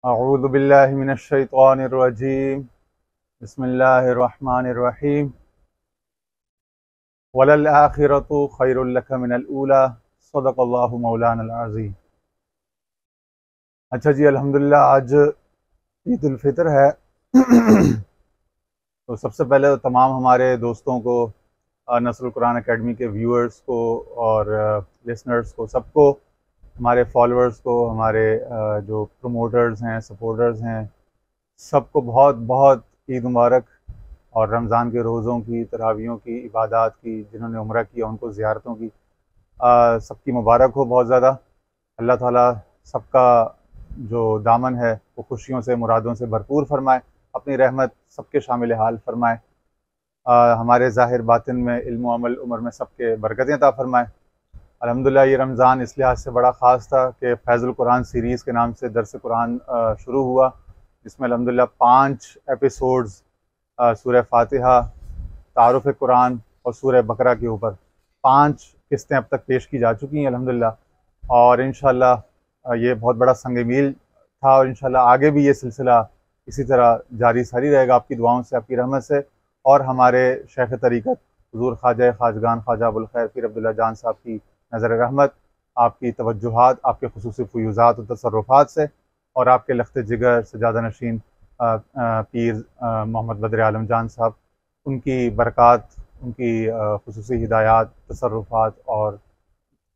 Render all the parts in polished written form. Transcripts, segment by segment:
اعوذ باللہ من الشیطان الرجیم بسم اللہ الرحمن الرحیم وَلَلْآخِرَةُ خَيْرٌ لَكَ مِنَ الْأُولَى صدق اللہ مولانا العظیم۔ اچھا جی، الحمدللہ آج عید الفطر ہے۔ تو سب سے پہلے تمام ہمارے دوستوں کو، نصر القرآن اکیڈمی کے ویورز کو اور لسنرز کو، سب کو، ہمارے فالوورز کو، ہمارے جو پروموٹرز ہیں، سپورٹرز ہیں، سب کو بہت بہت عید مبارک، اور رمضان کے روزوں کی، تراویحوں کی، عبادات کی، جنہوں نے عمرہ کیا ان کو زیارتوں کی سب کی مبارک ہو بہت زیادہ۔ اللہ تعالیٰ سب کا جو دامن ہے وہ خوشیوں سے، مرادوں سے بھرپور فرمائے، اپنی رحمت سب کے شامل حال فرمائے، ہمارے ظاہر باطن میں، علم و عمل، عمر میں سب کے برکتیں عطا فرمائے۔ الحمدللہ یہ رمضان اس لحاظ سے بڑا خاص تھا کہ فیض القرآن سیریز کے نام سے درس قرآن شروع ہوا، جس میں الحمدللہ 5 ایپیسوڈز سورہ فاتحہ، تعارف قرآن اور سورہ بقرہ کے اوپر 5 قسطیں اب تک پیش کی جا چکی ہیں الحمدللہ، اور انشاءاللہ یہ بہت بڑا سنگ میل تھا، اور انشاءاللہ آگے بھی یہ سلسلہ اسی طرح جاری ساری رہے گا آپ کی دعاؤں سے، آپ کی رحمت سے، اور ہمارے شیخ طریقت حضور خواجہ خواجگان خواجہ ابوالخیر پیر عبداللہ جان صاحب کی نظر رحمت، آپ کی توجہات، آپ کے خصوصی فیوضات و تصرفات سے، اور آپ کے لخت جگر سجادہ نشین پیر محمد بدر عالم جان صاحب، ان کی برکات، ان کی خصوصی ہدایات، تصرفات اور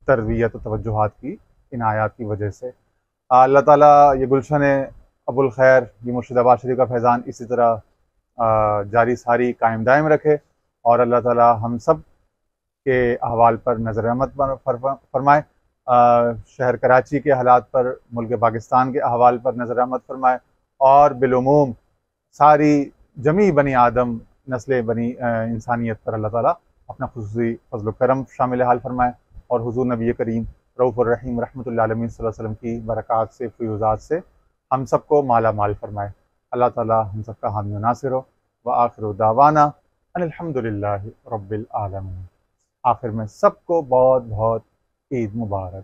تربیت و توجہات کی عنایات کی وجہ سے اللہ تعالیٰ یہ گلشن ابوالخیر، یہ مرشد آباد شریف کا فیضان اسی طرح جاری ساری قائم دائم رکھے، اور اللہ تعالیٰ ہم سب کے احوال پر نظر رحمت فرمائے، شہر کراچی کے حالات پر، ملک پاکستان کے احوال پر نظر رحمت فرمائے، اور بالعموم ساری جمیع بنی آدم، نسل بنی انسانیت پر اللہ تعالیٰ اپنا خصوصی فضل و کرم شامل حال فرمائے، اور حضور نبی کریم رؤوف الرحیم رحمۃ اللہ علیہ صلی اللہ علیہ وسلم کی برکات سے، فیوضات سے ہم سب کو مالا مال فرمائے۔ اللہ تعالیٰ ہم سب کا حامی و ناصر ہو۔ وآخر دعوانا ان الحمدللہ رب العالمین۔ آخر میں سب کو بہت بہت عید مبارک۔